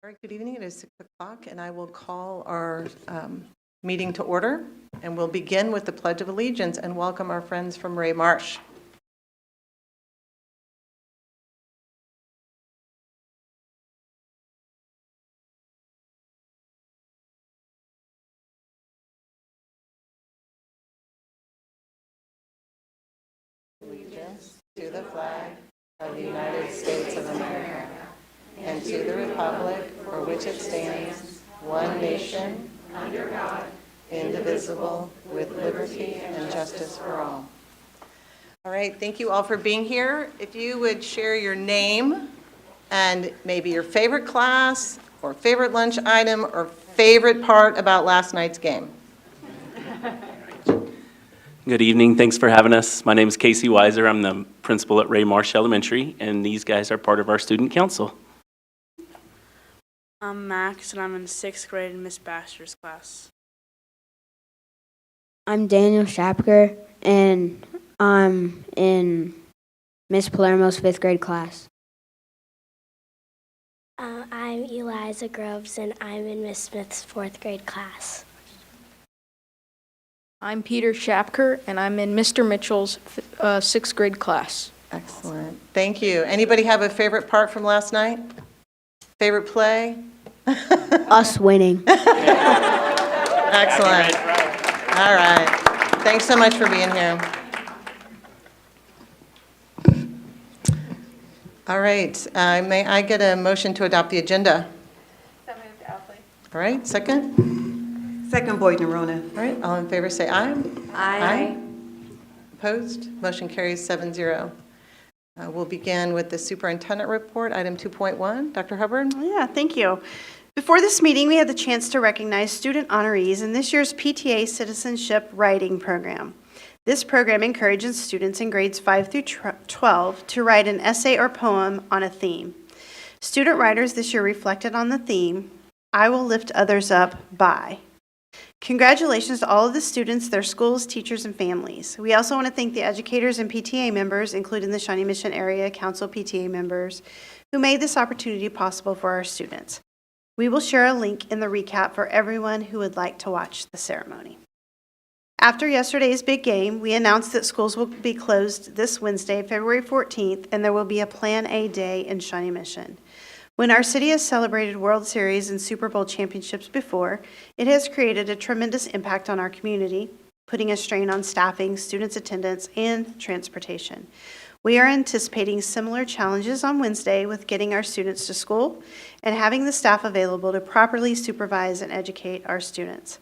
All right, good evening. It is 6 o'clock, and I will call our meeting to order, and we'll begin with the Pledge of Allegiance and welcome our friends from Ray Marsh. Allegiance to the flag of the United States of America and to the republic for which it stands, one nation, under God, indivisible, with liberty and justice for all. All right, thank you all for being here. If you would share your name and maybe your favorite class or favorite lunch item or favorite part about last night's game. Good evening. Thanks for having us. My name is Casey Weiser. I'm the principal at Ray Marsh Elementary, and these guys are part of our student council. I'm Max, and I'm in 6th grade in Miss Baxter's class. I'm Daniel Shapker, and I'm in Miss Palermo's 5th grade class. I'm Eliza Groves, and I'm in Miss Smith's 4th grade class. I'm Peter Shapker, and I'm in Mr. Mitchell's 6th grade class. Excellent. Thank you. Anybody have a favorite part from last night? Favorite play? Us winning. Excellent. All right. Thanks so much for being here. All right. May I get a motion to adopt the agenda? So moved, Alfie. All right. Second? Second, Boyd Nerona. All right. All in favor say aye. Aye. Opposed? Motion carries 7-0. We'll begin with the superintendent report, item 2.1. Dr. Hubbard? Yeah, thank you. Before this meeting, we had the chance to recognize student honorees in this year's PTA Citizenship Writing Program. This program encourages students in grades 5 through 12 to write an essay or poem on a theme. Student writers this year reflected on the theme, I Will Lift Others Up by. Congratulations to all of the students, their schools, teachers, and families. We also want to thank the educators and PTA members, including the Shawnee Mission Area Council PTA members, who made this opportunity possible for our students. We will share a link in the recap for everyone who would like to watch the ceremony. After yesterday's big game, we announced that schools will be closed this Wednesday, February 14th, and there will be a Plan A day in Shawnee Mission. When our city has celebrated World Series and Super Bowl championships before, it has created a tremendous impact on our community, putting a strain on staffing, students' attendance, and transportation. We are anticipating similar challenges on Wednesday with getting our students to school and having the staff available to properly supervise and educate our students.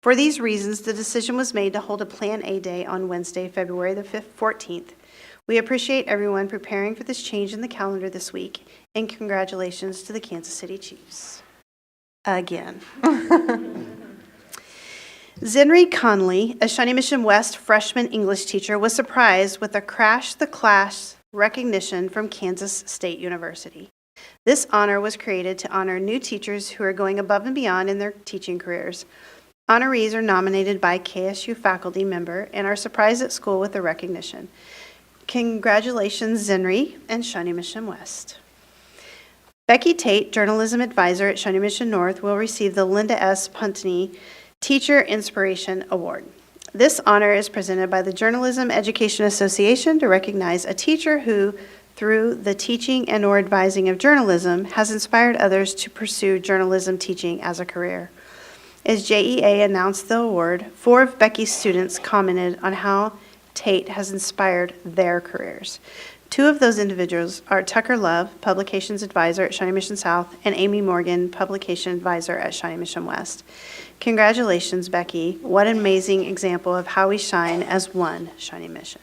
For these reasons, the decision was made to hold a Plan A day on Wednesday, February the 14th. We appreciate everyone preparing for this change in the calendar this week, and congratulations to the Kansas City Chiefs. Again. Zenry Conley, a Shawnee Mission West freshman English teacher, was surprised with a Crash the Class recognition from Kansas State University. This honor was created to honor new teachers who are going above and beyond in their teaching careers. Honorees are nominated by KSU faculty member and are surprised at school with the recognition. Congratulations, Zenry and Shawnee Mission West. Becky Tate, Journalism Advisor at Shawnee Mission North, will receive the Linda S. Puntney Teacher Inspiration Award. This honor is presented by the Journalism Education Association to recognize a teacher who, through the teaching and or advising of journalism, has inspired others to pursue journalism teaching as a career. As JEA announced the award, 4 of Becky's students commented on how Tate has inspired their careers. 2 of those individuals are Tucker Love, Publications Advisor at Shawnee Mission South, and Amy Morgan, Publication Advisor at Shawnee Mission West. Congratulations, Becky. What an amazing example of how we shine as one Shawnee Mission.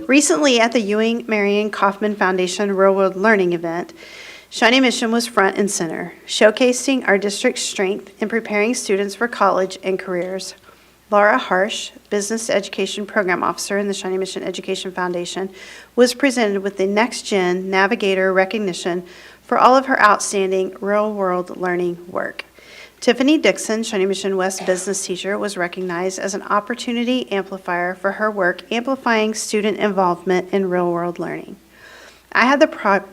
Recently, at the Ewing Marion Kaufman Foundation Real World Learning event, Shawnee Mission was front and center, showcasing our district's strength in preparing students for college and careers. Laura Harsh, Business Education Program Officer in the Shawnee Mission Education Foundation, was presented with the Next Gen Navigator recognition for all of her outstanding real-world learning work. Tiffany Dixon, Shawnee Mission West business teacher, was recognized as an opportunity amplifier for her work amplifying student involvement in real-world learning. I had the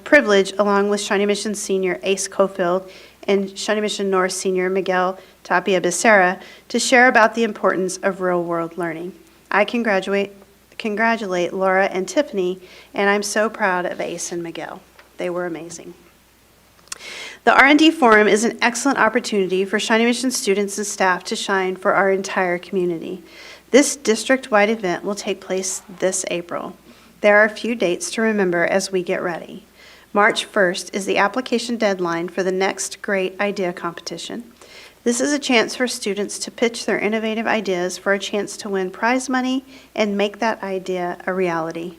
privilege, along with Shawnee Mission Senior Ace Cofield and Shawnee Mission North Senior Miguel Tapia Becerra, to share about the importance of real-world learning. I congratulate Laura and Tiffany, and I'm so proud of Ace and Miguel. They were amazing. The R&D Forum is an excellent opportunity for Shawnee Mission students and staff to shine for our entire community. This district-wide event will take place this April. There are a few dates to remember as we get ready. March 1st is the application deadline for the Next Great Idea competition. This is a chance for students to pitch their innovative ideas for a chance to win prize money and make that idea a reality.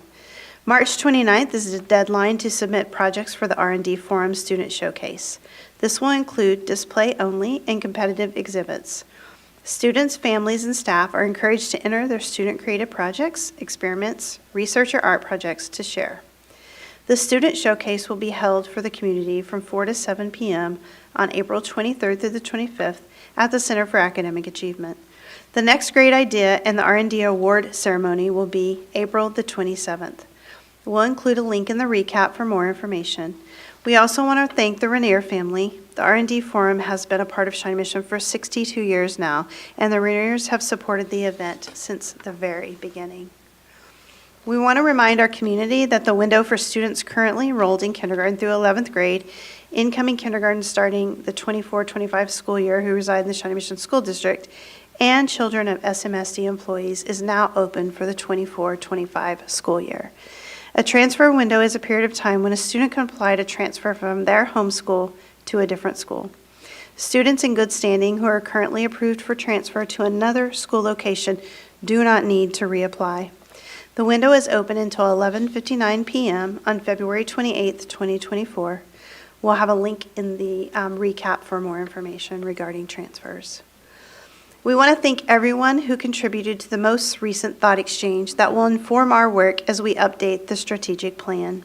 March 29th is the deadline to submit projects for the R&D Forum Student Showcase. This will include display-only and competitive exhibits. Students, families, and staff are encouraged to enter their student-created projects, experiments, research, or art projects to share. The Student Showcase will be held for the community from 4 to 7 p.m. on April 23rd through the 25th at the Center for Academic Achievement. The Next Great Idea and the R&D Award ceremony will be April the 27th. We'll include a link in the recap for more information. We also want to thank the Rainier family. The R&D Forum has been a part of Shawnee Mission for 62 years now, and the Rainiers have supported the event since the very beginning. We want to remind our community that the window for students currently enrolled in kindergarten through 11th grade, incoming kindergarten starting the 24-25 school year who reside in the Shawnee Mission School District, and children of SMSD employees is now open for the 24-25 school year. A transfer window is a period of time when a student can apply to transfer from their home school to a different school. Students in good standing who are currently approved for transfer to another school location do not need to reapply. The window is open until 11:59 p.m. on February 28th, 2024. We'll have a link in the recap for more information regarding transfers. We want to thank everyone who contributed to the most recent thought exchange that will inform our work as we update the strategic plan.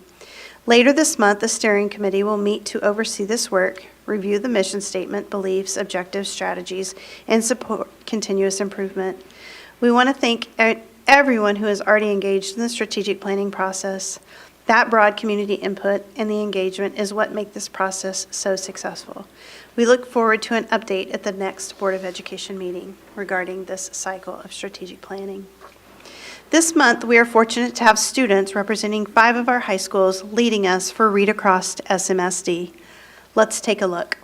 Later this month, the steering committee will meet to oversee this work, review the mission statement, beliefs, objectives, strategies, and support continuous improvement. We want to thank everyone who has already engaged in the strategic planning process. That broad community input and the engagement is what make this process so successful. We look forward to an update at the next Board of Education meeting regarding this cycle of strategic planning. This month, we are fortunate to have students representing 5 of our high schools leading us for Read Across to SMSD. Let's take a look.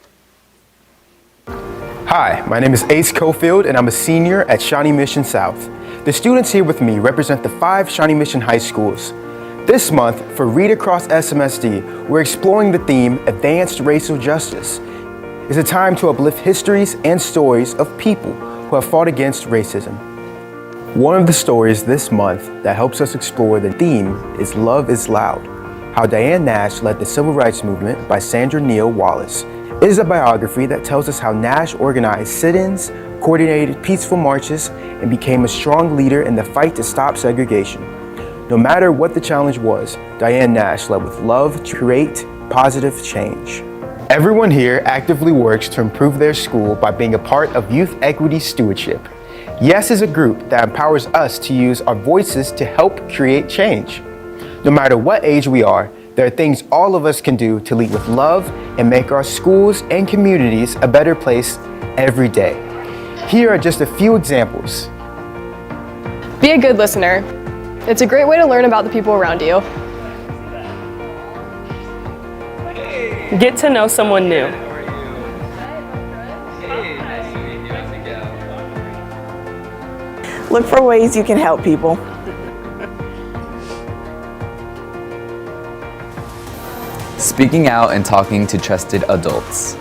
Hi, my name is Ace Cofield, and I'm a senior at Shawnee Mission South. The students here with me represent the 5 Shawnee Mission high schools. This month, for Read Across SMSD, we're exploring the theme Advanced Racial Justice. It's a time to uplift histories and stories of people who have fought against racism. One of the stories this month that helps us explore the theme is Love is Loud, how Diane Nash led the Civil Rights Movement by Sandra Neal Wallace. It is a biography that tells us how Nash organized sit-ins, coordinated peaceful marches, and became a strong leader in the fight to stop segregation. No matter what the challenge was, Diane Nash led with love to create positive change. Everyone here actively works to improve their school by being a part of Youth Equity Stewardship. YES is a group that empowers us to use our voices to help create change. No matter what age we are, there are things all of us can do to lead with love and make our schools and communities a better place every day. Here are just a few examples. Be a good listener. It's a great way to learn about the people around you. Get to know someone new. Look for ways you can help people. Speaking out and talking to trusted adults.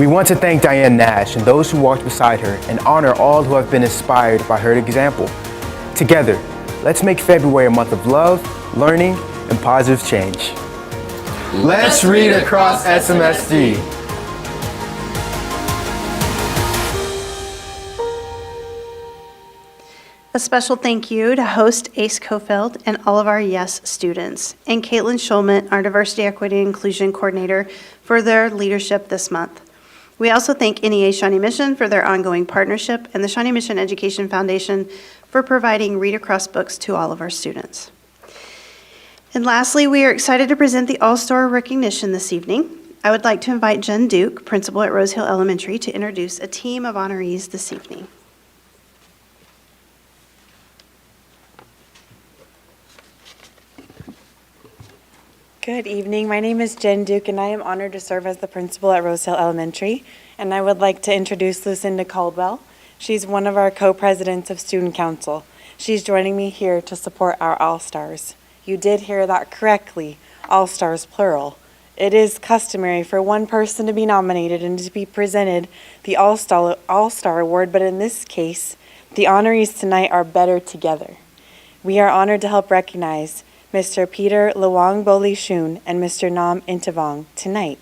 We want to thank Diane Nash and those who walked beside her and honor all who have been inspired by her example. Together, let's make February a month of love, learning, and positive change. Let's read across SMSD. A special thank you to host Ace Cofield and all of our YES students, and Caitlin Schulman, our Diversity, Equity, and Inclusion Coordinator, for their leadership this month. We also thank NEA Shawnee Mission for their ongoing partnership and the Shawnee Mission Education Foundation for providing Read Across books to all of our students. And lastly, we are excited to present the All-Star recognition this evening. I would like to invite Jen Duke, principal at Rose Hill Elementary, to introduce a team of honorees this evening. Good evening. My name is Jen Duke, and I am honored to serve as the principal at Rose Hill Elementary. And I would like to introduce Lucinda Caldwell. She's one of our co-presidents of Student Council. She's joining me here to support our All-Stars. You did hear that correctly, All-Stars plural. It is customary for one person to be nominated and to be presented the All-Star Award, but in this case, the honorees tonight are better together. We are honored to help recognize Mr. Peter Lawang Boli Shun and Mr. Nam Intavong tonight.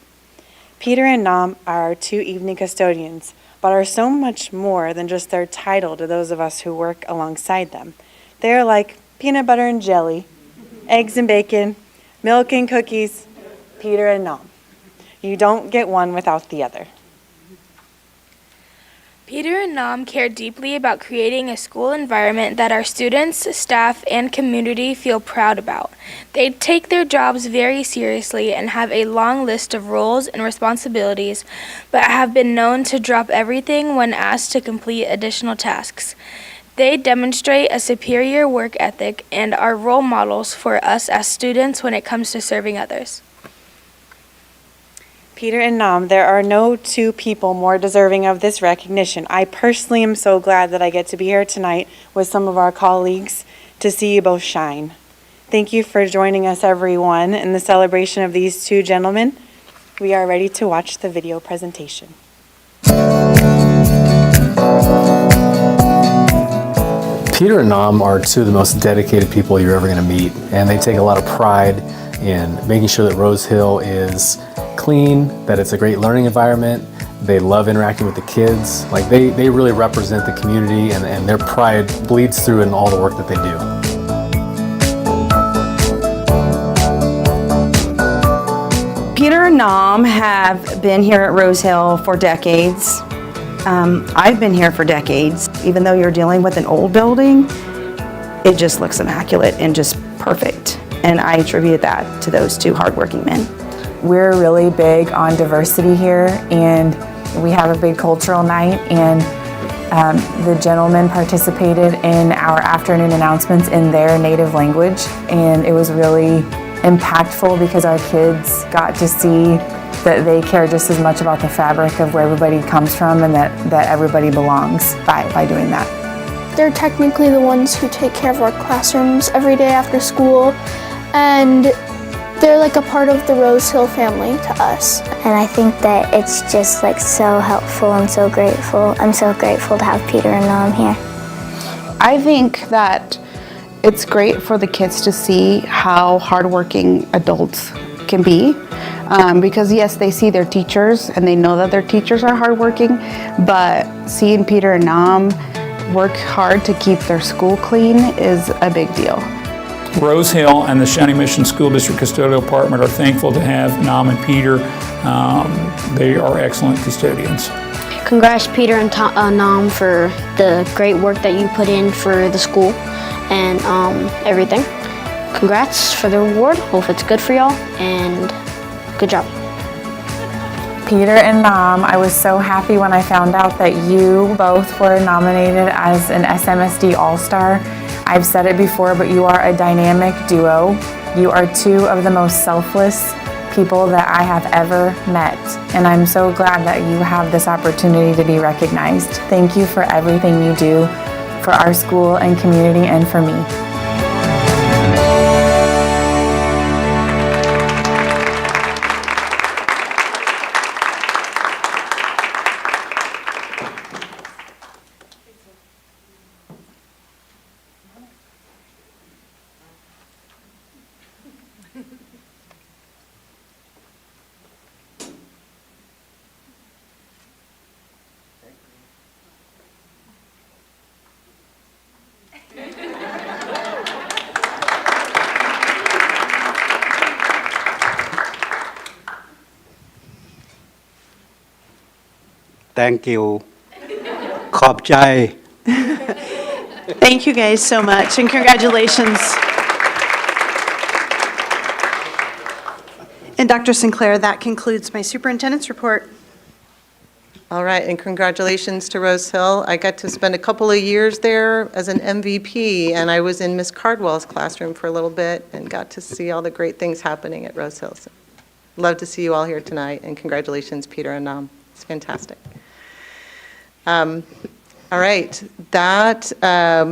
Peter and Nam are our 2 evening custodians, but are so much more than just their title to those of us who work alongside them. They are like peanut butter and jelly, eggs and bacon, milk and cookies, Peter and Nam. You don't get one without the other. Peter and Nam care deeply about creating a school environment that our students, staff, and community feel proud about. They take their jobs very seriously and have a long list of roles and responsibilities, but have been known to drop everything when asked to complete additional tasks. They demonstrate a superior work ethic and are role models for us as students when it comes to serving others. Peter and Nam, there are no 2 people more deserving of this recognition. I personally am so glad that I get to be here tonight with some of our colleagues to see you both shine. Thank you for joining us, everyone, in the celebration of these 2 gentlemen. We are ready to watch the video presentation. Peter and Nam are 2 of the most dedicated people you're ever going to meet, and they take a lot of pride in making sure that Rose Hill is clean, that it's a great learning environment. They love interacting with the kids. Like they really represent the community, and their pride bleeds through in all the work that they do. Peter and Nam have been here at Rose Hill for decades. I've been here for decades. Even though you're dealing with an old building, it just looks immaculate and just perfect. And I attribute that to those 2 hardworking men. We're really big on diversity here, and we have a big cultural night, and the gentlemen participated in our afternoon announcements in their native language, and it was really impactful because our kids got to see that they care just as much about the fabric of where everybody comes from, and that everybody belongs by doing that. They're technically the ones who take care of our classrooms every day after school, and they're like a part of the Rose Hill family to us. And I think that it's just like so helpful and so grateful. I'm so grateful to have Peter and Nam here. I think that it's great for the kids to see how hardworking adults can be. Because yes, they see their teachers and they know that their teachers are hardworking, but seeing Peter and Nam work hard to keep their school clean is a big deal. Rose Hill and the Shawnee Mission School District Custodial Department are thankful to have Nam and Peter. They are excellent custodians. Congrats, Peter and Nam, for the great work that you put in for the school and everything. Congrats for the award. Hope it's good for y'all, and good job. Peter and Nam, I was so happy when I found out that you both were nominated as an SMSD All-Star. I've said it before, but you are a dynamic duo. You are 2 of the most selfless people that I have ever met, and I'm so glad that you have this opportunity to be recognized. Thank you for everything you do for our school and community and for me. Thank you. ขอบใจ Thank you guys so much, and congratulations. And Dr. Sinclair, that concludes my superintendent's report. All right, and congratulations to Rose Hill. I got to spend a couple of years there as an MVP, and I was in Miss Cardwell's classroom for a little bit and got to see all the great things happening at Rose Hill. So, love to see you all here tonight, and congratulations, Peter and Nam. It's fantastic. All right, that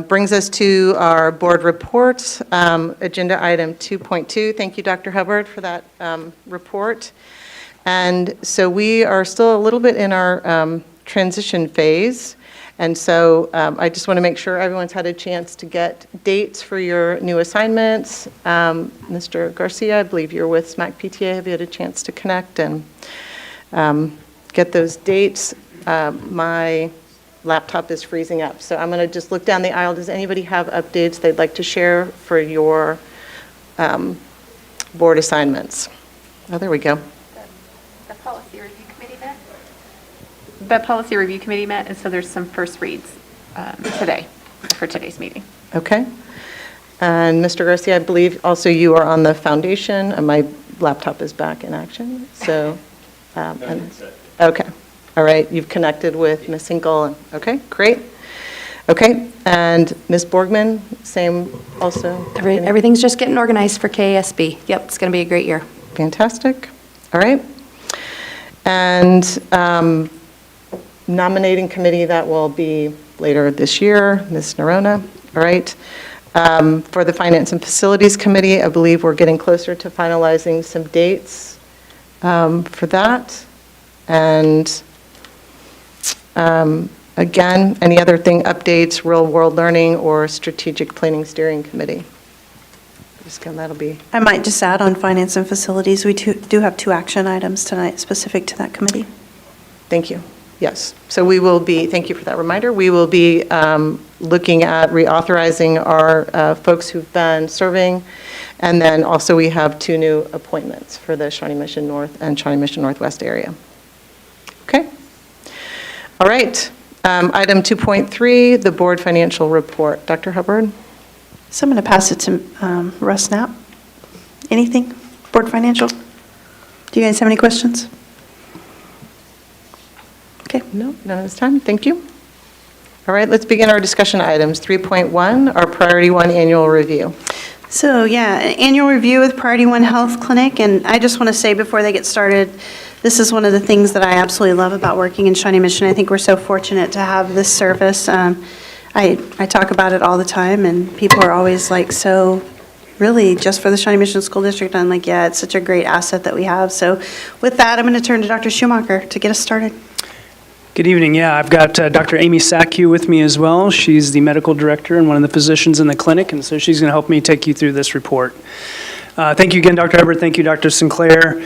brings us to our board reports. Agenda item 2.2. Thank you, Dr. Hubbard, for that report. And so we are still a little bit in our transition phase. And so I just want to make sure everyone's had a chance to get dates for your new assignments. Mr. Garcia, I believe you're with SMAC PTA. Have you had a chance to connect and get those dates? My laptop is freezing up, so I'm going to just look down the aisle. Does anybody have updates they'd like to share for your board assignments? Oh, there we go. The policy review committee met. The policy review committee met, and so there's some first reads today for today's meeting. Okay. And Mr. Garcia, I believe also you are on the foundation, and my laptop is back in action. So, okay. All right, you've connected with Ms. Hinkle. Okay, great. Okay, and Ms. Borgman, same also? Everything's just getting organized for KASB. Yep, it's going to be a great year. Fantastic. All right. And nominating committee, that will be later this year, Ms. Nerona. All right. For the Finance and Facilities Committee, I believe we're getting closer to finalizing some dates for that. And again, any other updates, real world learning or strategic planning steering committee? That'll be. I might just add on finance and facilities, we do have 2 action items tonight specific to that committee. Thank you. Yes. So we will be, thank you for that reminder, we will be looking at reauthorizing our folks who've been serving. And then also we have 2 new appointments for the Shawnee Mission North and Shawnee Mission Northwest area. Okay. All right. Item 2.3, the board financial report. Dr. Hubbard? So I'm going to pass it to Russ Knapp. Anything? Board financial? Do you guys have any questions? Okay. No, none of this time. Thank you. All right, let's begin our discussion items. 3.1, our Priority 1 annual review. So yeah, annual review with Priority 1 Health Clinic. And I just want to say before they get started, this is one of the things that I absolutely love about working in Shawnee Mission. I think we're so fortunate to have this service. I talk about it all the time, and people are always like, so really just for the Shawnee Mission School District? I'm like, yeah, it's such a great asset that we have. So with that, I'm going to turn to Dr. Schumacher to get us started. Good evening. Yeah, I've got Dr. Amy Sacku with me as well. She's the medical director and one of the physicians in the clinic, and so she's going to help me take you through this report. Thank you again, Dr. Hubbard. Thank you, Dr. Sinclair.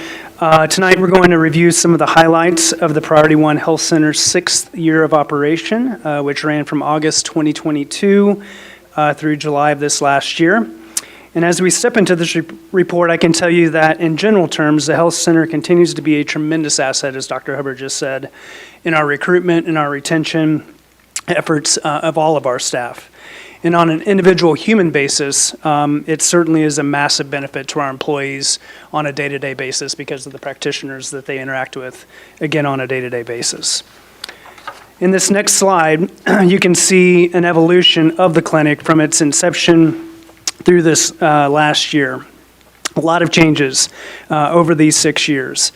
Tonight we're going to review some of the highlights of the Priority 1 Health Center's 6th year of operation, which ran from August 2022 through July of this last year. And as we step into this report, I can tell you that in general terms, the Health Center continues to be a tremendous asset, as Dr. Hubbard just said, in our recruitment and our retention efforts of all of our staff. And on an individual human basis, it certainly is a massive benefit to our employees on a day-to-day basis because of the practitioners that they interact with, again, on a day-to-day basis. In this next slide, you can see an evolution of the clinic from its inception through this last year. A lot of changes over these 6 years.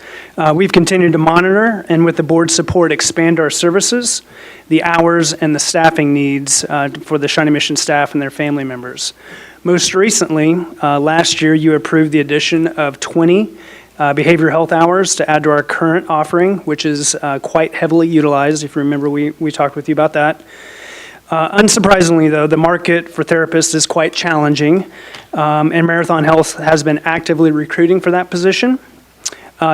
We've continued to monitor and with the board's support expand our services, the hours and the staffing needs for the Shawnee Mission staff and their family members. Most recently, last year you approved the addition of 20 behavioral health hours to add to our current offering, which is quite heavily utilized. If you remember, we talked with you about that. Unsurprisingly, though, the market for therapists is quite challenging, and Marathon Health has been actively recruiting for that position.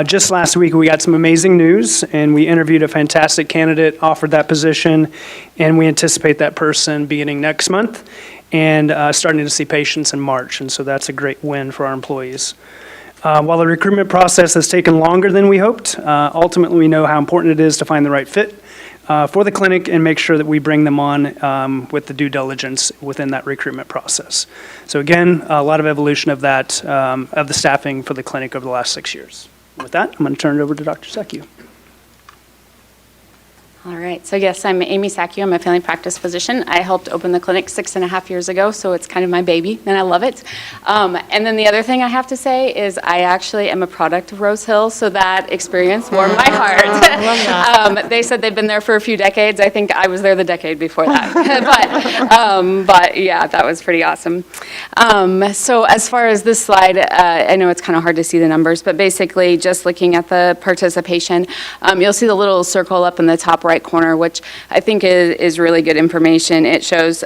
Just last week, we got some amazing news, and we interviewed a fantastic candidate, offered that position, and we anticipate that person beginning next month and starting to see patients in March, and so that's a great win for our employees. While the recruitment process has taken longer than we hoped, ultimately we know how important it is to find the right fit for the clinic and make sure that we bring them on with the due diligence within that recruitment process. So again, a lot of evolution of that, of the staffing for the clinic over the last 6 years. With that, I'm going to turn it over to Dr. Secchio. All right, so yes, I'm Amy Secchio. I'm a family practice physician. I helped open the clinic 6.5 years ago, so it's kind of my baby, and I love it. And then the other thing I have to say is I actually am a product of Rose Hill, so that experience warmed my heart. They said they've been there for a few decades. I think I was there the decade before that. But yeah, that was pretty awesome. So as far as this slide, I know it's kind of hard to see the numbers, but basically just looking at the participation, you'll see the little circle up in the top right corner, which I think is really good information. It shows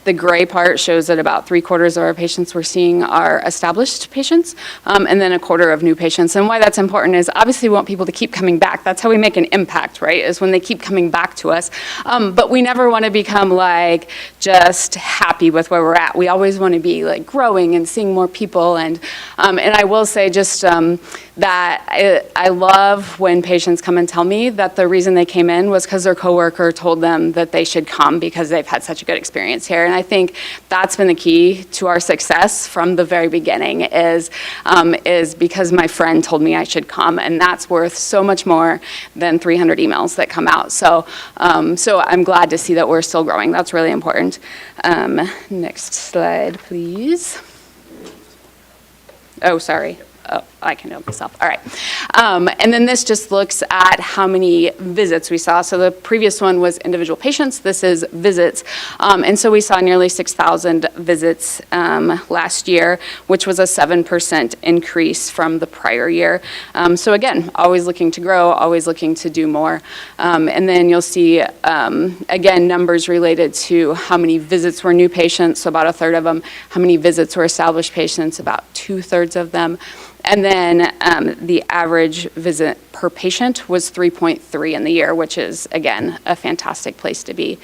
the gray part shows that about 3/4 of our patients we're seeing are established patients, and then 1/4 of new patients. And why that's important is obviously we want people to keep coming back. That's how we make an impact, right? Is when they keep coming back to us. But we never want to become like just happy with where we're at. We always want to be like growing and seeing more people. And I will say just that I love when patients come and tell me that the reason they came in was because their coworker told them that they should come because they've had such a good experience here. And I think that's been the key to our success from the very beginning is because my friend told me I should come, and that's worth so much more than 300 emails that come out. So I'm glad to see that we're still growing. That's really important. Next slide, please. Oh, sorry. Oh, I can do it myself. All right. And then this just looks at how many visits we saw. So the previous one was individual patients. This is visits. And so we saw nearly 6,000 visits last year, which was a 7% increase from the prior year. So again, always looking to grow, always looking to do more. And then you'll see, again, numbers related to how many visits were new patients, so about 1/3 of them. How many visits were established patients, about 2/3 of them. And then the average visit per patient was 3.3 in the year, which is, again, a fantastic place to be.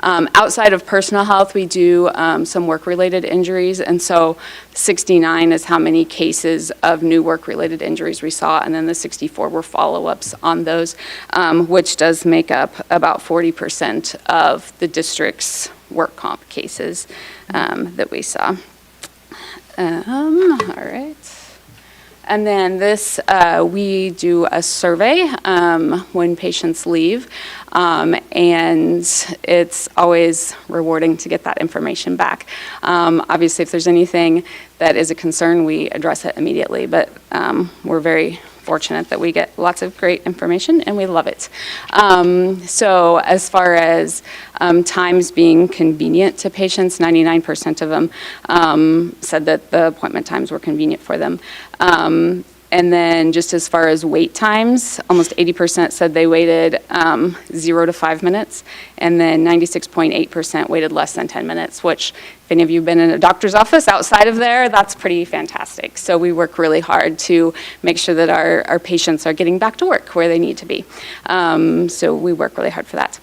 Outside of personal health, we do some work-related injuries, and so 69 is how many cases of new work-related injuries we saw, and then the 64 were follow-ups on those, which does make up about 40% of the district's work comp cases that we saw. All right. And then this, we do a survey when patients leave, and it's always rewarding to get that information back. Obviously, if there's anything that is a concern, we address it immediately, but we're very fortunate that we get lots of great information, and we love it. So as far as times being convenient to patients, 99% of them said that the appointment times were convenient for them. And then just as far as wait times, almost 80% said they waited 0 to 5 minutes, and then 96.8% waited less than 10 minutes, which if any of you have been in a doctor's office outside of there, that's pretty fantastic. So we work really hard to make sure that our patients are getting back to work where they need to be. So we work really hard for that.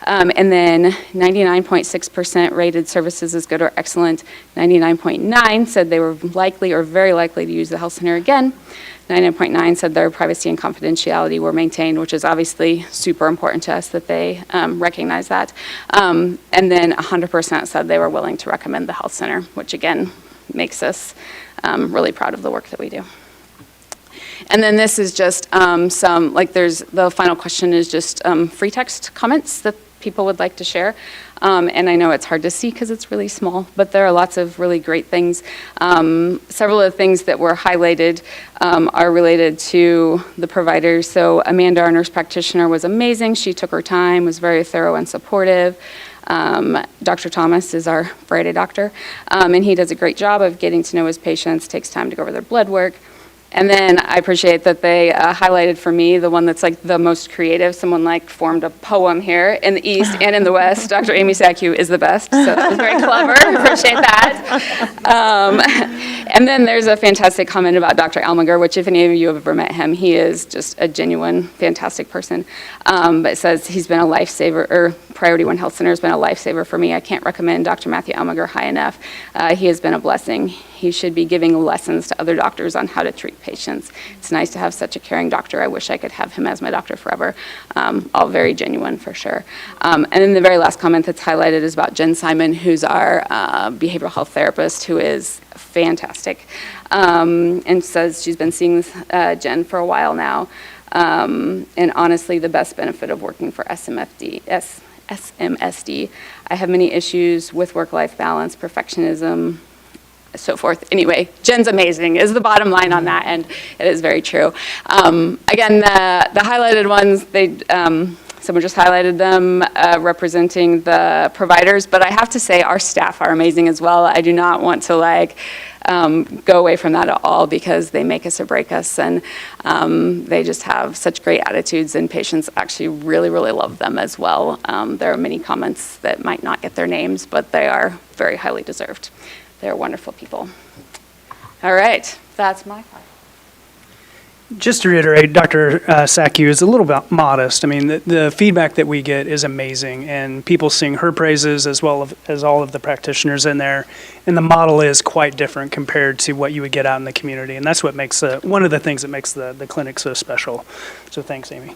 And then 99.6% rated services as good or excellent. 99.9% said they were likely or very likely to use the health center again. 99.9% said their privacy and confidentiality were maintained, which is obviously super important to us that they recognize that. And then 100% said they were willing to recommend the health center, which again makes us really proud of the work that we do. And then this is just some, like there's, the final question is just free text comments that people would like to share. And I know it's hard to see because it's really small, but there are lots of really great things. Several of the things that were highlighted are related to the providers. So Amanda, our nurse practitioner, was amazing. She took her time, was very thorough and supportive. Dr. Thomas is our Friday doctor, and he does a great job of getting to know his patients, takes time to go over their blood work. And then I appreciate that they highlighted for me the one that's like the most creative. Someone like formed a poem here in the East and in the West. Dr. Amy Secchio is the best, so that was very clever. Appreciate that. And then there's a fantastic comment about Dr. Almager, which if any of you have ever met him, he is just a genuine, fantastic person. But it says he's been a lifesaver, or Priority One Health Center has been a lifesaver for me. I can't recommend Dr. Matthew Almager high enough. He has been a blessing. He should be giving lessons to other doctors on how to treat patients. It's nice to have such a caring doctor. I wish I could have him as my doctor forever. All very genuine for sure. And then the very last comment that's highlighted is about Jen Simon, who's our behavioral health therapist, who is fantastic, and says she's been seeing Jen for a while now. And honestly, the best benefit of working for SMSD. I have many issues with work-life balance, perfectionism, so forth. Anyway, Jen's amazing is the bottom line on that, and it is very true. Again, the highlighted ones, someone just highlighted them representing the providers, but I have to say our staff are amazing as well. I do not want to go away from that at all, because they make us or break us, and they just have such great attitudes, and patients actually really, really love them as well. There are many comments that might not get their names, but they are very highly deserved. They're wonderful people. All right, that's my part. Just to reiterate, Dr. Sacku is a little bit modest. I mean, the feedback that we get is amazing, and people sing her praises as well as all of the practitioners in there. And the model is quite different compared to what you would get out in the community, and that's what makes one of the things that makes the clinic so special. So thanks, Amy.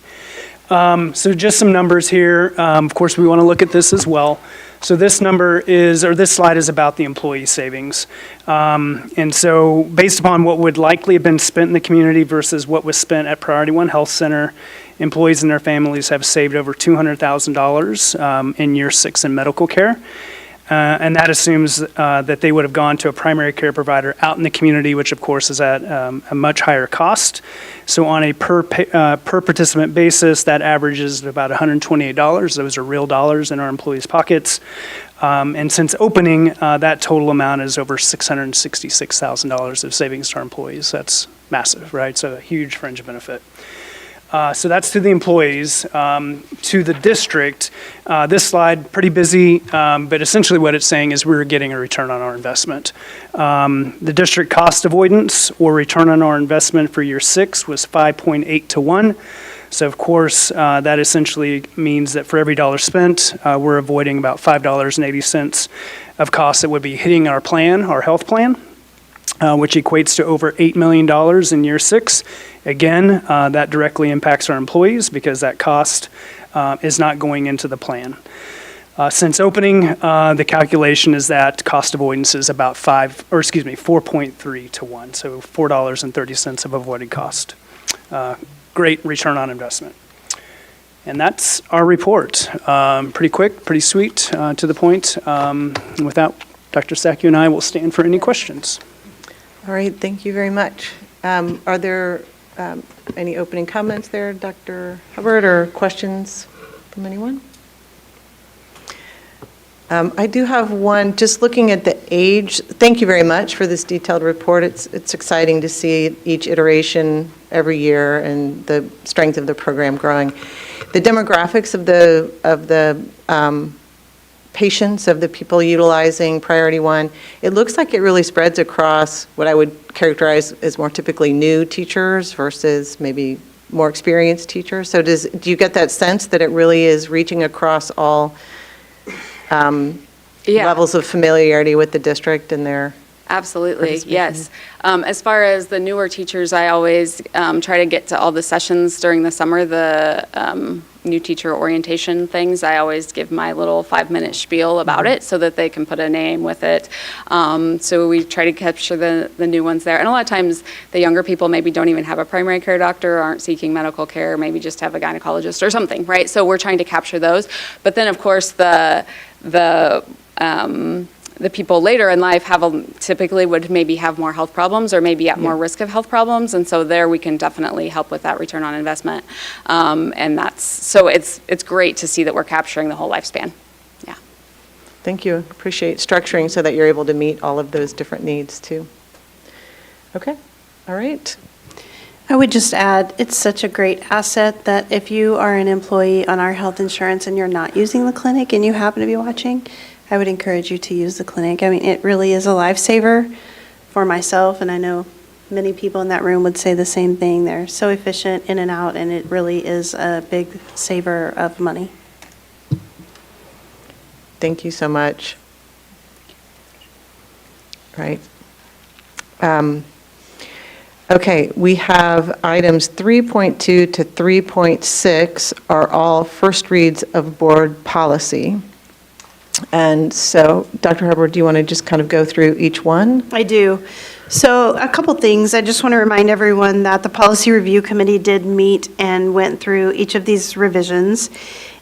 So just some numbers here. Of course, we want to look at this as well. So this slide is about the employee savings. And so based upon what would likely have been spent in the community versus what was spent at Priority One Health Center, employees and their families have saved over $200,000 in year 6 in medical care. And that assumes that they would have gone to a primary care provider out in the community, which of course is at a much higher cost. So on a per participant basis, that averages about $128. Those are real dollars in our employees' pockets. And since opening, that total amount is over $666,000 of savings to our employees. That's massive, right? So a huge fringe benefit. So that's to the employees. To the district, this slide, pretty busy, but essentially what it's saying is we're getting a return on our investment. The district cost avoidance or return on our investment for year 6 was 5.8 to 1. So of course, that essentially means that for every dollar spent, we're avoiding about $5.80 of costs that would be hitting our plan, our health plan. Which equates to over $8 million in year 6. Again, that directly impacts our employees because that cost is not going into the plan. Since opening, the calculation is that cost avoidance is about 4.3 to 1, so $4.30 of avoided cost. Great return on investment. And that's our report. Pretty quick, pretty sweet, to the point. Without Dr. Sacku and I will stand for any questions. All right, thank you very much. Are there any opening comments there, Dr. Hubbard, or questions from anyone? I do have one, just looking at the age. Thank you very much for this detailed report. It's exciting to see each iteration every year and the strength of the program growing. The demographics of the patients, of the people utilizing Priority One, it looks like it really spreads across what I would characterize as more typically new teachers versus maybe more experienced teachers. So do you get that sense that it really is reaching across all levels of familiarity with the district and their Absolutely, yes. As far as the newer teachers, I always try to get to all the sessions during the summer, the new teacher orientation things. I always give my little 5-minute spiel about it so that they can put a name with it. So we try to capture the new ones there. And a lot of times the younger people maybe don't even have a primary care doctor, aren't seeking medical care, maybe just have a gynecologist or something, right? So we're trying to capture those. But then of course the people later in life typically would maybe have more health problems or maybe at more risk of health problems, and so there we can definitely help with that return on investment. And it's great to see that we're capturing the whole lifespan. Yeah. Thank you. Appreciate structuring so that you're able to meet all of those different needs too. Okay. All right. I would just add, it's such a great asset that if you are an employee on our health insurance and you're not using the clinic and you happen to be watching, I would encourage you to use the clinic. I mean, it really is a lifesaver for myself, and I know many people in that room would say the same thing. They're so efficient in and out, and it really is a big saver of money. Thank you so much. Right. Okay, we have items 3.2 to 3.6 are all first reads of board policy. And so, Dr. Hubbard, do you want to just kind of go through each one? I do. So a couple things. I just want to remind everyone that the Policy Review Committee did meet and went through each of these revisions.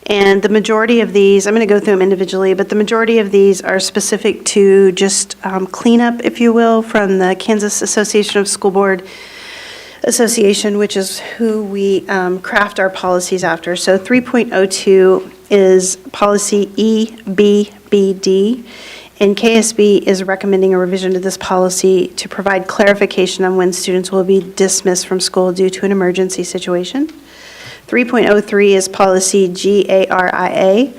And the majority of these, I'm going to go through them individually, but the majority of these are specific to just cleanup, if you will, from the Kansas Association of School Board Association, which is who we craft our policies after. So 3.02 is policy EBBD, and KSB is recommending a revision to this policy to provide clarification on when students will be dismissed from school due to an emergency situation. 3.03 is policy GARIA,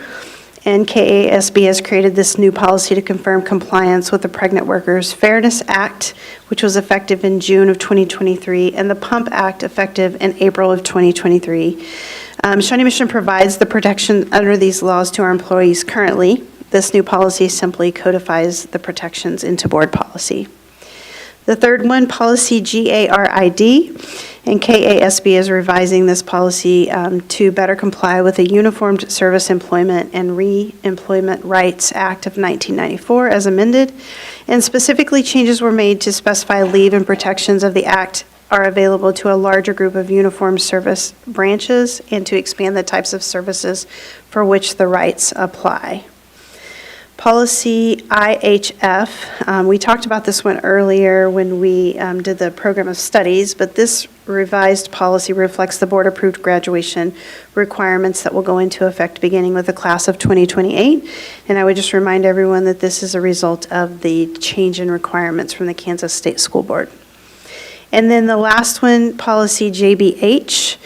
and KASB has created this new policy to confirm compliance with the Pregnant Workers Fairness Act, which was effective in June of 2023, and the Pump Act effective in April of 2023. Shawnee Mission provides the protection under these laws to our employees currently. This new policy simply codifies the protections into board policy. The third one, policy GARID, and KASB is revising this policy to better comply with the Uniformed Service Employment and Re-Employment Rights Act of 1994 as amended, and specifically changes were made to specify leave and protections of the act are available to a larger group of uniformed service branches and to expand the types of services for which the rights apply. Policy IHF, we talked about this one earlier when we did the program of studies, but this revised policy reflects the board-approved graduation requirements that will go into effect beginning with the class of 2028. And I would just remind everyone that this is a result of the change in requirements from the Kansas State School Board. And then the last one, policy JBH,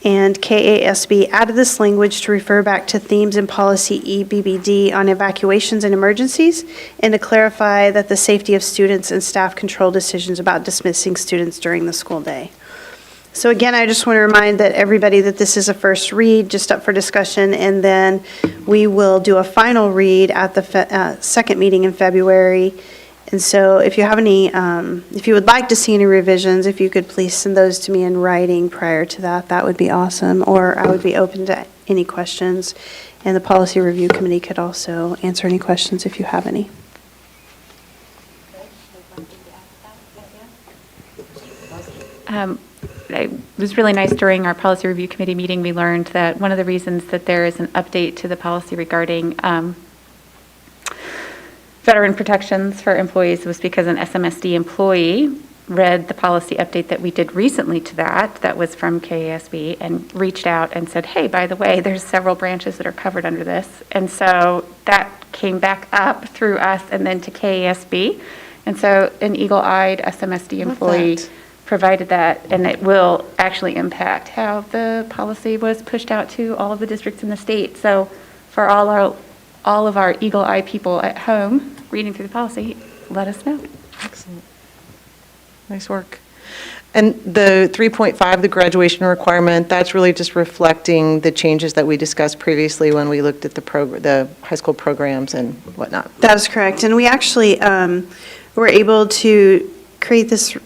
and KASB added this language to refer back to themes in policy EBBD on evacuations and emergencies, and to clarify that the safety of students and staff control decisions about dismissing students during the school day. So again, I just want to remind that everybody that this is a first read, just up for discussion, and then we will do a final read at the second meeting in February. And so if you have any, if you would like to see any revisions, if you could please send those to me in writing prior to that, that would be awesome. Or I would be open to any questions. And the Policy Review Committee could also answer any questions if you have any. It was really nice during our Policy Review Committee meeting, we learned that one of the reasons that there is an update to the policy regarding veteran protections for employees was because an SMSD employee read the policy update that we did recently to that was from KASB, and reached out and said, hey, by the way, there's several branches that are covered under this. And so that came back up through us and then to KASB. And so an eagle-eyed SMSD employee provided that, and it will actually impact how the policy was pushed out to all of the districts in the state. So for all of our eagle-eye people at home reading through the policy, let us know. Excellent. Nice work. And the 3.5, the graduation requirement, that's really just reflecting the changes that we discussed previously when we looked at the high school programs and whatnot. That is correct. And we actually were able to create this,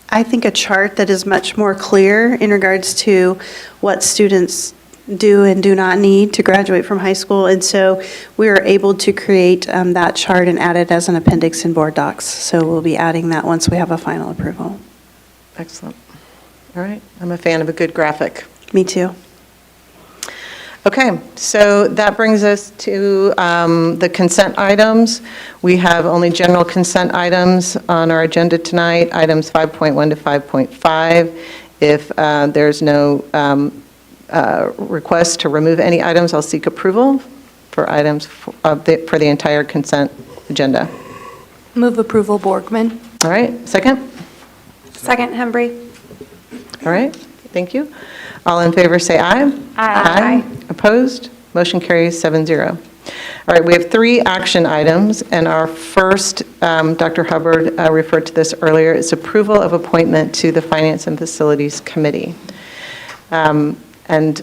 I think, a chart that is much more clear in regards to what students do and do not need to graduate from high school. And so we were able to create that chart and add it as an appendix in board docs. So we'll be adding that once we have a final approval. Excellent. All right. I'm a fan of a good graphic. Me too. Okay, so that brings us to the consent items. We have only general consent items on our agenda tonight, items 5.1 to 5.5. If there's no request to remove any items, I'll seek approval for items for the entire consent agenda. Move approval, Borgman. All right, second? Second, Hembry. All right, thank you. All in favor say aye. Aye. Opposed? Motion carries 7-0. All right, we have 3 action items, and our first, Dr. Hubbard referred to this earlier, is approval of appointment to the Finance and Facilities Committee. And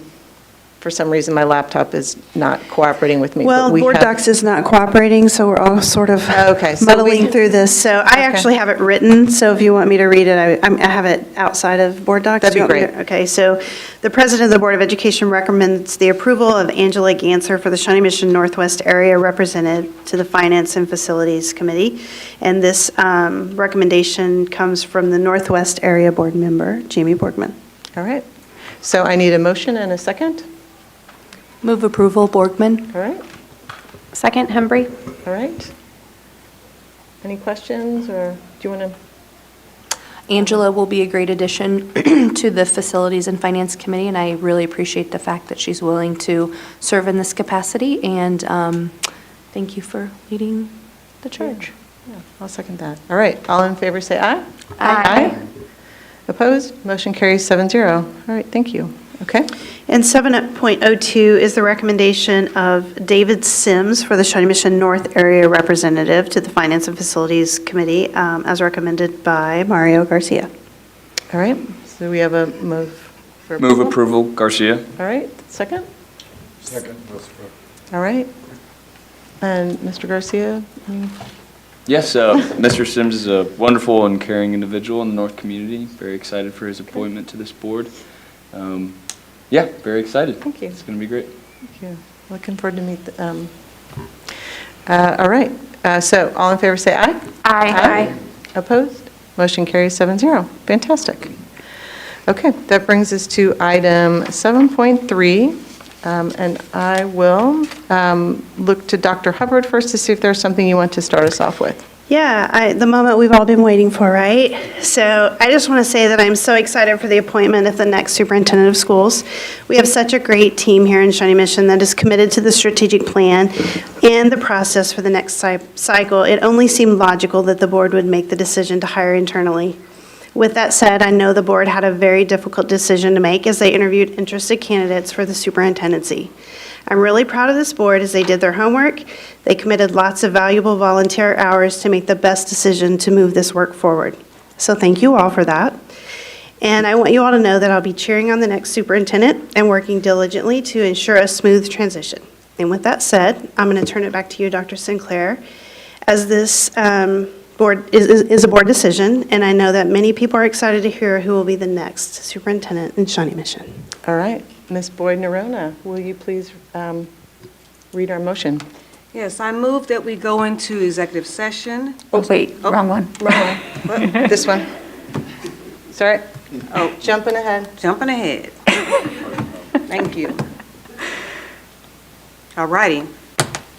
for some reason, my laptop is not cooperating with me. Well, but we Board have- Docs is not cooperating, so we're all sort of Okay, so muddling we- through this. So I actually have it written, so if you want me to read it, I have it outside of Board Docs. That'd Do you be want me to- great. Okay, so the President of the Board of Education recommends the approval of Angela Ganser for the Shawnee Mission Northwest Area Representative to the Finance and Facilities Committee. And this recommendation comes from the Northwest Area Board member, Jamie Borgman. All right. So I need a motion and a second. Move approval, Borgman. All right. Second, Hembry. All right. Any questions, or do you want to? Angela will be a great addition to the Facilities and Finance Committee, and I really appreciate the fact that she's willing to serve in this capacity, and thank you for leading the charge. Yeah, I'll second that. All right. All in favor, say aye. Aye. Opposed? Motion carries 7-0. All right. Thank you. Okay. And 7.02 is the recommendation of David Sims for the Shawnee Mission North Area Representative to the Finance and Facilities Committee, as recommended by Mario Garcia. All right. So we have a move for Move approval, Garcia. All right. Second? Second. All right. And Mr. Garcia? Yes, Mr. Sims is a wonderful and caring individual in the North community. Very excited for his appointment to this board. Yeah, very excited. Thank you. It's going to be great. Thank you. Looking forward to meet. All right. So all in favor, say aye. Aye. Opposed? Motion carries 7-0. Fantastic. Okay, that brings us to item 7.3. And I will look to Dr. Hubbard first to see if there's something you want to start us off with. Yeah, the moment we've all been waiting for, right? So I just want to say that I'm so excited for the appointment of the next superintendent of schools. We have such a great team here in Shawnee Mission that is committed to the strategic plan and the process for the next cycle. It only seemed logical that the board would make the decision to hire internally. With that said, I know the board had a very difficult decision to make as they interviewed interested candidates for the superintendency. I'm really proud of this board as they did their homework. They committed lots of valuable volunteer hours to make the best decision to move this work forward. So thank you all for that. And I want you all to know that I'll be cheering on the next superintendent and working diligently to ensure a smooth transition. And with that said, I'm going to turn it back to you, Dr. Sinclair, as this board is a board decision, and I know that many people are excited to hear who will be the next superintendent in Shawnee Mission. All right. Ms. Boyd-Nerona, will you please read our motion? Yes, I move that we go into executive session. Oh, wait, wrong one. Wrong one. This one. Sorry. Oh, Jumping ahead. jumping ahead. Thank you. All righty.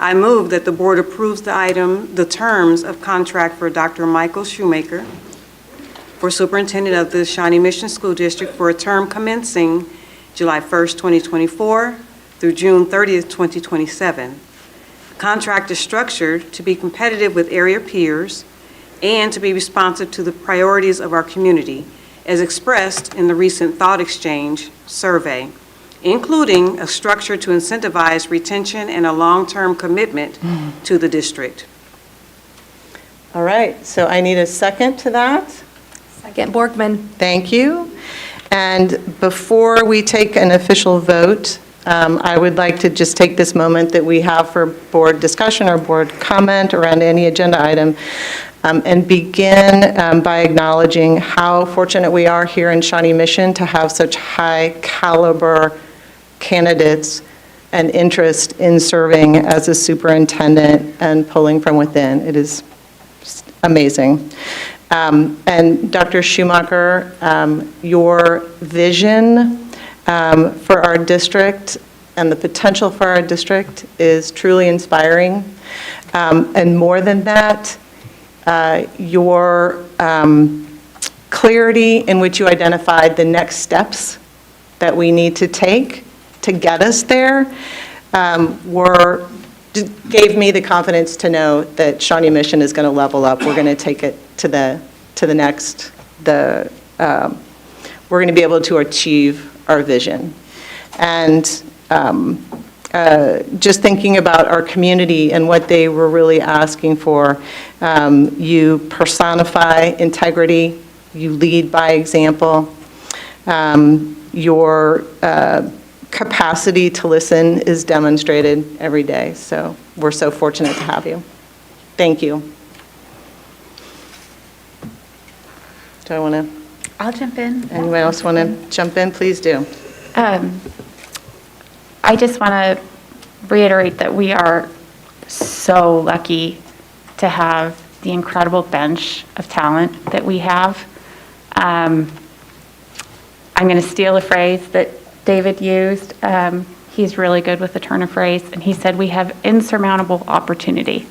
I move that the board approves the terms of contract for Dr. Michael Shoemaker for superintendent of the Shawnee Mission School District for a term commencing July 1st, 2024 through June 30th, 2027. The contract is structured to be competitive with area peers and to be responsive to the priorities of our community as expressed in the recent Thought Exchange survey, including a structure to incentivize retention and a long-term commitment to the district. All right, so I need a second to that. Second, Borgman. Thank you. And before we take an official vote, I would like to just take this moment that we have for board discussion or board comment around any agenda item and begin by acknowledging how fortunate we are here in Shawnee Mission to have such high caliber candidates and interest in serving as a superintendent and pulling from within. It is amazing. And Dr. Schumacher, your vision for our district and the potential for our district is truly inspiring. And more than that, your clarity in which you identified the next steps that we need to take to get us there gave me the confidence to know that Shawnee Mission is going to level up. We're going to take it to the next, we're going to be able to achieve our vision. And just thinking about our community and what they were really asking for, you personify integrity, you lead by example, your capacity to listen is demonstrated every day. So we're so fortunate to have you. Thank you. Do I want to? I'll jump in. Anyone else want to jump in? Please do. I just want to reiterate that we are so lucky to have the incredible bench of talent that we have. I'm going to steal a phrase that David used. He's really good with the turn of phrase, and he said we have insurmountable opportunity.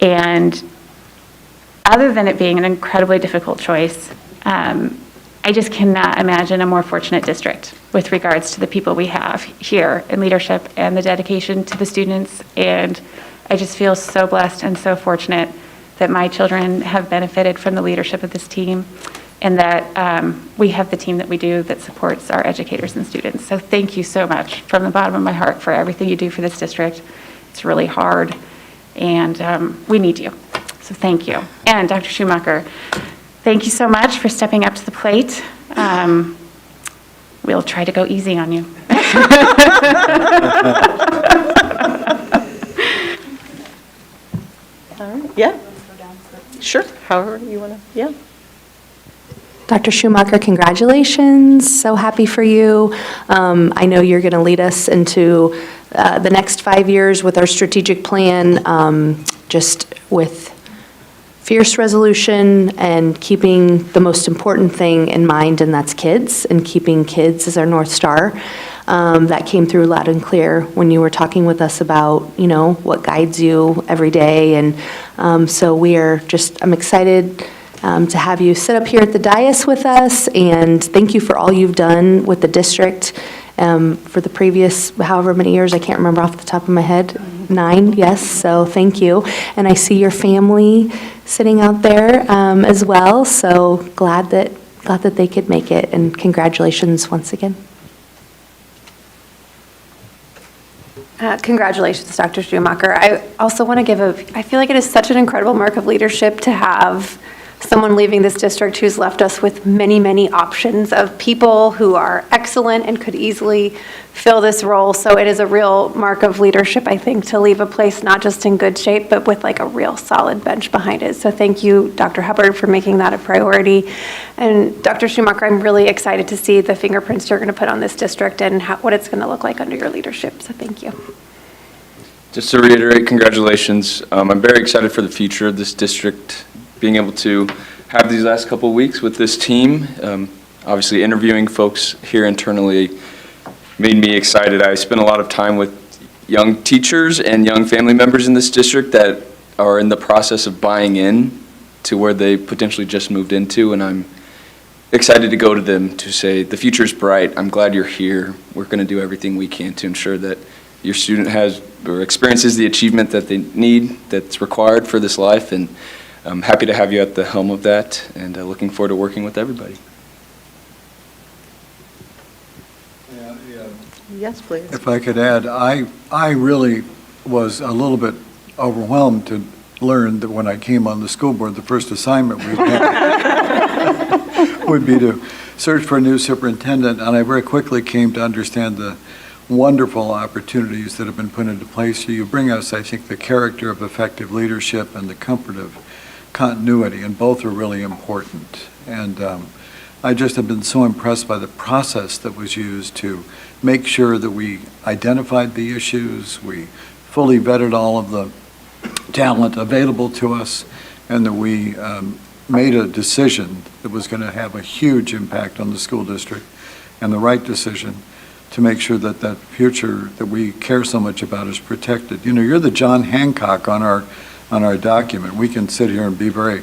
And other than it being an incredibly difficult choice, I just cannot imagine a more fortunate district with regards to the people we have here in leadership and the dedication to the students. And I just feel so blessed and so fortunate that my children have benefited from the leadership of this team, and that we have the team that we do that supports our educators and students. So thank you so much from the bottom of my heart for everything you do for this district. It's really hard, and we need you. So thank you. And Dr. Schumacher, thank you so much for stepping up to the plate. We'll try to go easy on you. All right. Yeah. Sure. However you want to. Yeah. Dr. Schumacher, congratulations. So happy for you. I know you're going to lead us into the next 5 years with our strategic plan, just with fierce resolution and keeping the most important thing in mind, and that's kids, and keeping kids as our North Star. That came through loud and clear when you were talking with us about, you know, what guides you every day. And so I'm excited to have you sit up here at the dais with us, and thank you for all you've done with the district for the previous however many years, I can't remember off the top of my head. 9, yes, so thank you. And I see your family sitting out there as well, so glad that they could make it, and congratulations once again. Congratulations, Dr. Schumacher. I also want to I feel like it is such an incredible mark of leadership to have someone leaving this district who's left us with many, many options of people who are excellent and could easily fill this role. So it is a real mark of leadership, I think, to leave a place not just in good shape, but with like a real solid bench behind it. So thank you, Dr. Hubbard, for making that a priority. And Dr. Schumacher, I'm really excited to see the fingerprints you're going to put on this district and what it's going to look like under your leadership. So thank you. Just to reiterate, congratulations. I'm very excited for the future of this district, being able to have these last couple of weeks with this team. Obviously, interviewing folks here internally made me excited. I spent a lot of time with young teachers and young family members in this district that are in the process of buying in to where they potentially just moved into, and I'm excited to go to them to say, the future's bright. I'm glad you're here. We're going to do everything we can to ensure that your student has or experiences the achievement that they need, that's required for this life, and I'm happy to have you at the helm of that, and looking forward to working with everybody. Yes, please. If I could add, I really was a little bit overwhelmed to learn that when I came on the school board, the first assignment we had would be to search for a new superintendent, and I very quickly came to understand the wonderful opportunities that have been put into place. So you bring us, I think, the character of effective leadership and the comfort of continuity, and both are really important. And I just have been so impressed by the process that was used to make sure that we identified the issues, we fully vetted all of the talent available to us, and that we made a decision that was going to have a huge impact on the school district, and the right decision to make sure that that future that we care so much about is protected. You know, you're the John Hancock on our document. We can sit here and be very,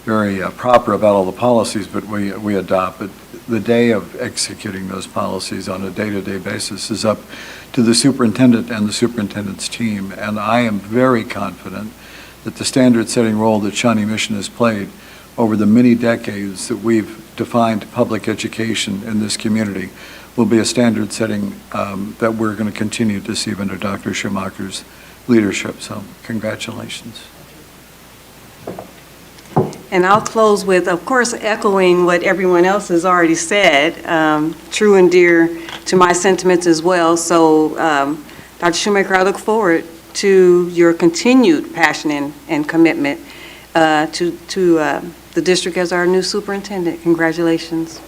very proper about all the policies, but we adopt. But the day of executing those policies on a day-to-day basis is up to the superintendent and the superintendent's team. And I am very confident that the standard-setting role that Shawnee Mission has played over the many decades that we've defined public education in this community will be a standard-setting that we're going to continue to see under Dr. Schumacher's leadership. So congratulations. And I'll close with, of course, echoing what everyone else has already said, true and dear to my sentiments as well. So, Dr. Shoemaker, I look forward to your continued passion and commitment to the district as our new superintendent. Congratulations.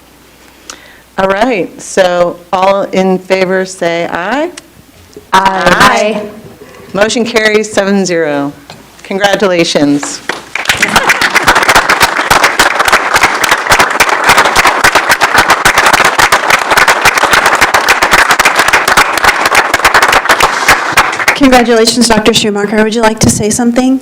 All right, so all in favor say aye. Aye. Motion carries 7-0. Congratulations. Congratulations, Dr. Schumacher. Would you like to say something?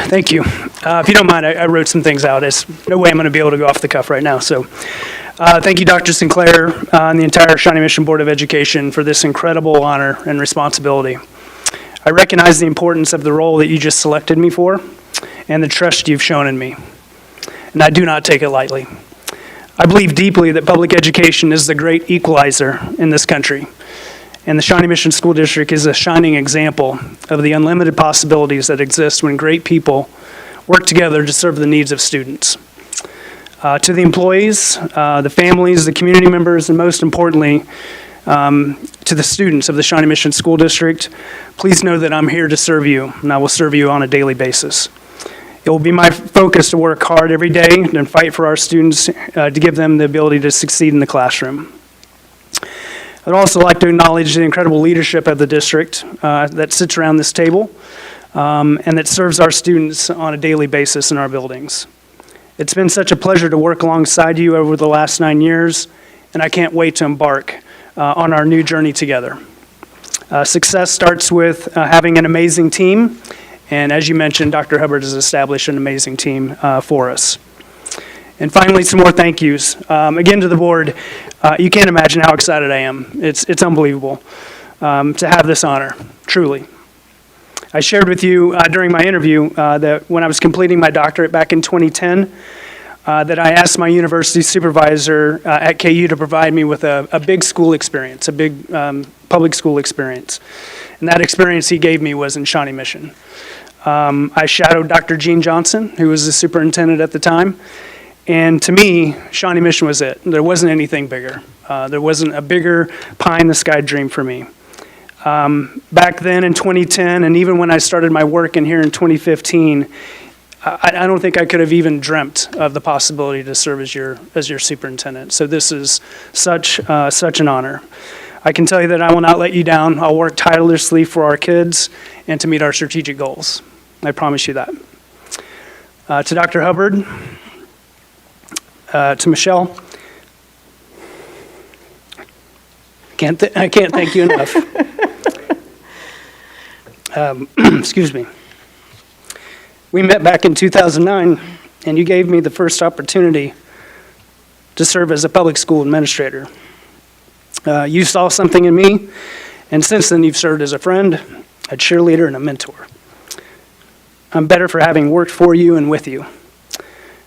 Thank you. If you don't mind, I wrote some things out. There's no way I'm going to be able to go off the cuff right now. So thank you, Dr. Sinclair, and the entire Shawnee Mission Board of Education for this incredible honor and responsibility. I recognize the importance of the role that you just selected me for and the trust you've shown in me, and I do not take it lightly. I believe deeply that public education is the great equalizer in this country, and the Shawnee Mission School District is a shining example of the unlimited possibilities that exist when great people work together to serve the needs of students. To the employees, the families, the community members, and most importantly, to the students of the Shawnee Mission School District, please know that I'm here to serve you, and I will serve you on a daily basis. It will be my focus to work hard every day and fight for our students to give them the ability to succeed in the classroom. I'd also like to acknowledge the incredible leadership of the district that sits around this table and that serves our students on a daily basis in our buildings. It's been such a pleasure to work alongside you over the last 9 years, and I can't wait to embark on our new journey together. Success starts with having an amazing team, and as you mentioned, Dr. Hubbard has established an amazing team for us. And finally, some more thank yous. Again, to the board, you can't imagine how excited I am. It's unbelievable to have this honor, truly. I shared with you during my interview that when I was completing my doctorate back in 2010, that I asked my university supervisor at KU to provide me with a big school experience, a big public school experience. And that experience he gave me was in Shawnee Mission. I shadowed Dr. Gene Johnson, who was the superintendent at the time. And to me, Shawnee Mission was it. There wasn't anything bigger. There wasn't a bigger pie-in-the-sky dream for me. Back then in 2010, and even when I started my work in here in 2015, I don't think I could have even dreamt of the possibility to serve as your superintendent. So this is such an honor. I can tell you that I will not let you down. I'll work tirelessly for our kids and to meet our strategic goals. I promise you that. To Dr. Hubbard, to Michelle, I can't thank you enough. Excuse me. We met back in 2009, and you gave me the first opportunity to serve as a public school administrator. You saw something in me, and since then you've served as a friend, a cheerleader, and a mentor. I'm better for having worked for you and with you.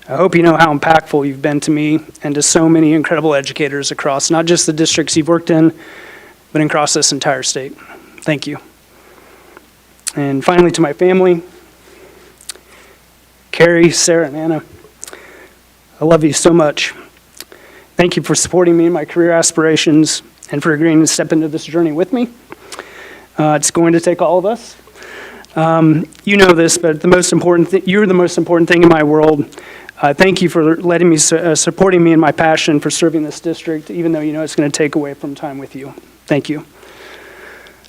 I hope you know how impactful you've been to me and to so many incredible educators across not just the districts you've worked in, but across this entire state. Thank you. And finally, to my family, Carrie, Sarah, and Anna, I love you so much. Thank you for supporting me in my career aspirations and for agreeing to step into this journey with me. It's going to take all of us. You know this, but you're the most important thing in my world. Thank you for letting me, supporting me in my passion for serving this district, even though you know it's going to take away from time with you. Thank you.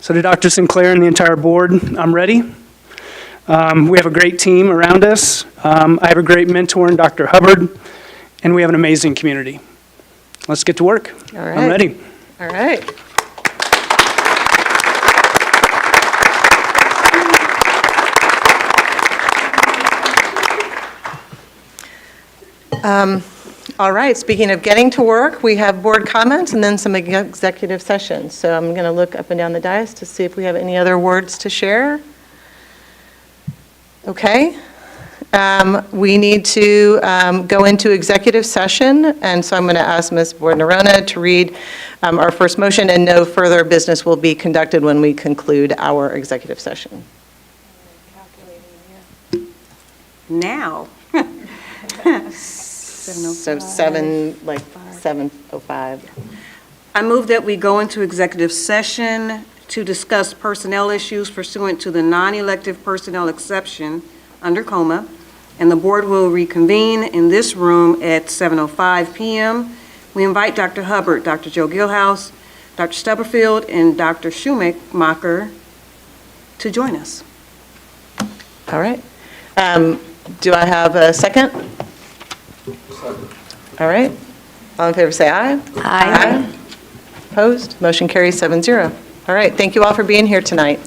So to Dr. Sinclair and the entire board, I'm ready. We have a great team around us. I have a great mentor in Dr. Hubbard, and we have an amazing community. Let's get to work. All right. I'm ready. All right. All right, speaking of getting to work, we have board comments and then some executive sessions. So I'm going to look up and down the dais to see if we have any other words to share. Okay. We need to go into executive session, and so I'm going to ask Ms. Board-Nerona to read our first motion, and no further business will be conducted when we conclude our executive session. Now. So 7:05. I move that we go into executive session to discuss personnel issues pursuant to the non-elective personnel exception under COMA, and the board will reconvene in this room at 7:05 p.m. We invite Dr. Hubbard, Dr. Joe Gilhouse, Dr. Stubberfield, and Dr. Schumacher to join us. All right. Do I have a second? All right. All in favor, say aye. Aye. Opposed? Motion carries 7-0. All right. Thank you all for being here tonight.